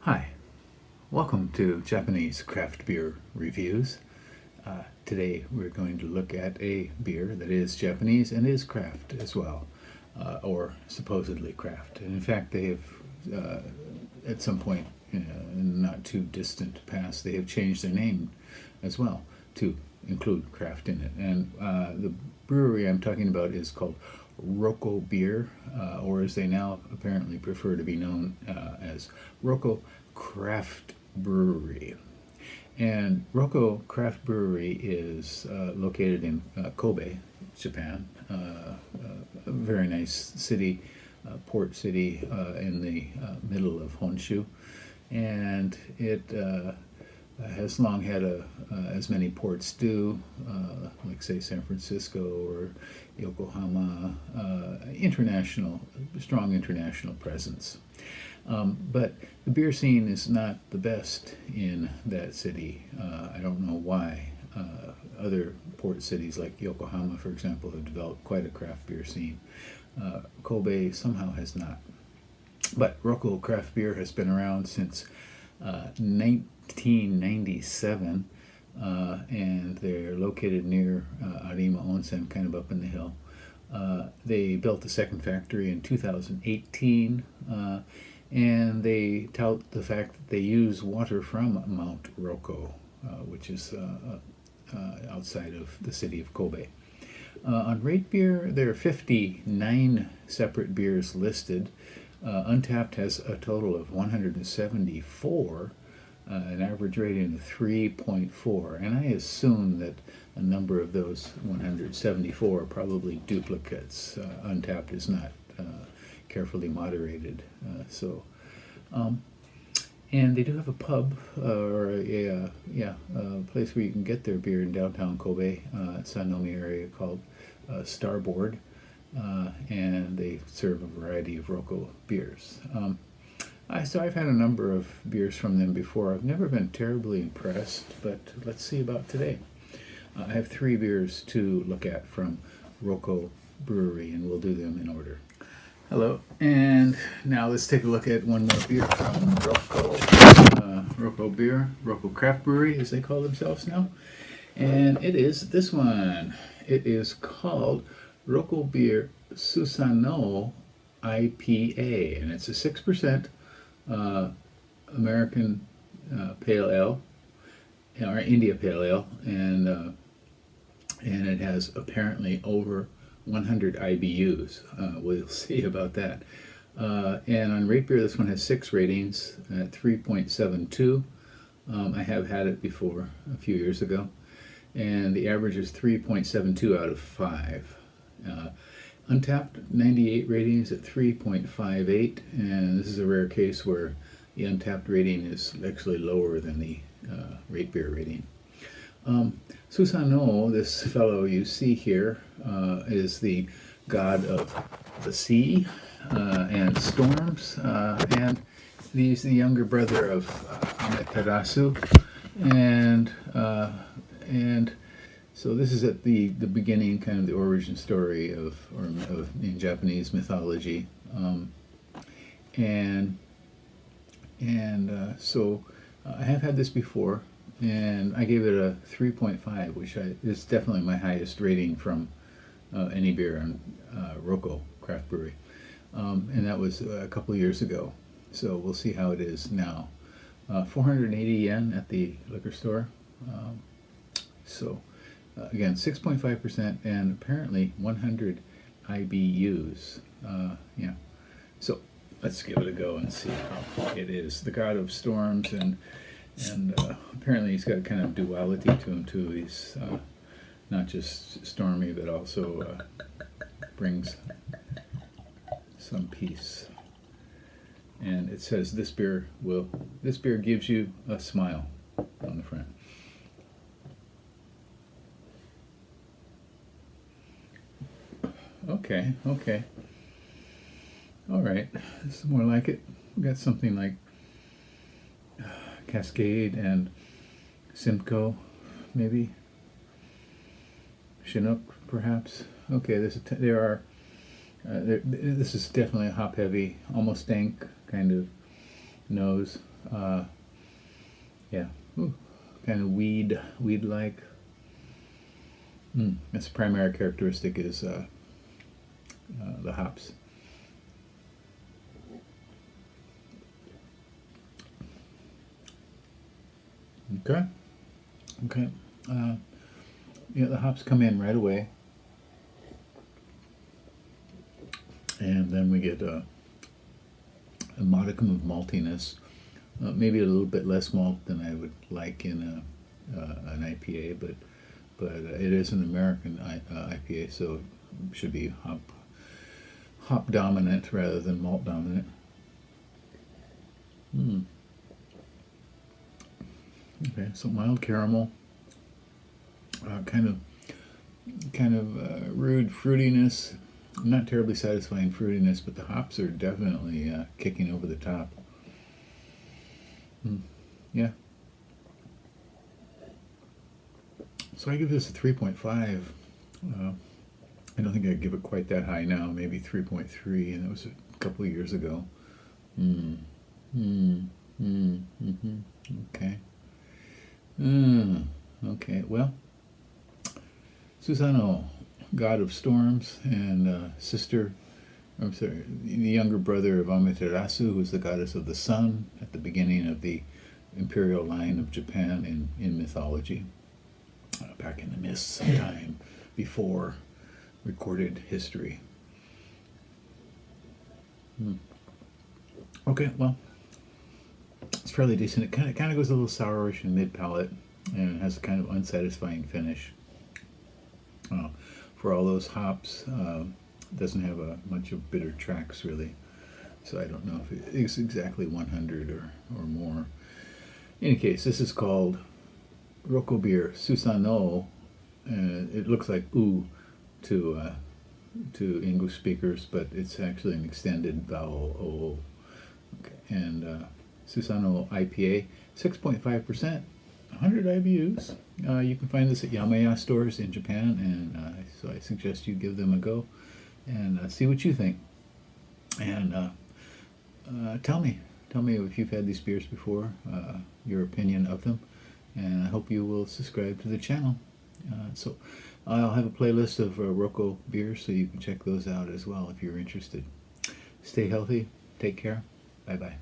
Hi, welcome to Japanese Craft Beer Reviews. Today we're going to look at a beer that is Japanese and is craft as well, or supposedly craft. And in fact, they have, at some point in the not too distant past, they have changed their name as well to include craft in it. And the brewery I'm talking about is called Rokko Beer, or as they now apparently prefer to be known as Rokko Craft Brewery. And Rokko Craft Brewery is located in Kobe, Japan, a very nice city, port city in the middle of Honshu. And it has long had as many ports do, like say San Francisco or Yokohama, strong international presence. But the beer scene is not the best in that city. I don't know why. Other port cities like Yokohama, for example, have developed quite a craft beer scene. Kobe somehow has not. But Rokko Craft Beer has been around since 1997, and they're located near Arima Onsen, kind of up in the hill. They built the second factory in 2018, and they tout the fact that they use water from Mount Rokko, which is outside of the city of Kobe. On Rate Beer, there are 59 separate beers listed. Untapped has a total of 174, an average rating of 3.4, and I assume that a number of those 174 are probably duplicates. Untapped is not carefully moderated. And they do have a pub or a place where you can get their beer in downtown Kobe, Sanomi area, called Starboard. And they serve a variety of Rokko beers. So I've had a number of beers from them before. I've never been terribly impressed, but let's see about today. I have 3 beers to look at from Rokko Brewery, and we'll do them in order. Hello, and now let's take a look at one more beer from Rokko. Rokko Beer, Rokko Craft Brewery, as they call themselves now. And it is this one. It is called Rokko Beer Susanoo IPA, and it's a 6% American Pale Ale, or India Pale Ale, and it has apparently over 100 IBUs. We'll see about that. And on Rate Beer, this one has 6 ratings at 3.72. I have had it before a few years ago, and the average is 3.72 out of 5. Untapped 98 ratings at 3.58, and this is a rare case where the Untapped rating is actually lower than the Rate Beer rating. Susanoo, this fellow you see here, is the god of the sea and storms, and he's the younger brother of Amaterasu, and so this is at the beginning, kind of the origin story of in Japanese mythology, so I have had this before, and I gave it a 3.5, which is definitely my highest rating from any beer on Rokko Craft Brewery, and that was a couple years ago. So we'll see how it is now. 480 yen at the liquor store. Again, 6.5% and apparently 100 IBUs. So let's give it a go and see how it is. The god of storms, and apparently he's got kind of duality to him too. He's not just stormy, but also brings some peace. And it says this beer gives you a smile on the front. Okay. All right, this is more like it. We got something like Cascade and Simcoe, maybe Chinook, perhaps. Okay, this is definitely a hop heavy, almost dank kind of nose. Yeah, kind of weed-like. Its primary characteristic is the hops. Okay. Yeah, the hops come in right away, and then we get a modicum of maltiness. Maybe a little bit less malt than I would like in an IPA, but it is an American IPA, so it should be hop dominant rather than malt dominant. Okay, so mild caramel, kind of rude fruitiness, not terribly satisfying fruitiness, but the hops are definitely kicking over the top. Yeah. So I give this a 3.5. I don't think I'd give it quite that high now, maybe 3.3, and that was a couple of years ago. Okay. Okay, well, Susanoo, god of storms, and the younger brother of Amaterasu, who is the goddess of the sun at the beginning of the imperial line of Japan in mythology, back in the mists of time before recorded history. Okay, well, it's fairly decent. It kind of goes a little sourish in mid-palate, and it has a kind of unsatisfying finish. For all those hops, doesn't have much of bitter tracks really, so I don't know if it is exactly 100 or more. In any case, this is called Rokko Beer Susanoo, and it looks like "oo" to English speakers, but it's actually an extended vowel "o". Okay. And Susanoo IPA, 6.5%, 100 IBUs. You can find this at Yamaya stores in Japan, and so I suggest you give them a go and see what you think. And tell me if you've had these beers before, your opinion of them, and I hope you will subscribe to the channel. So I'll have a playlist of Rokko beers, so you can check those out as well if you're interested. Stay healthy, take care, bye-bye.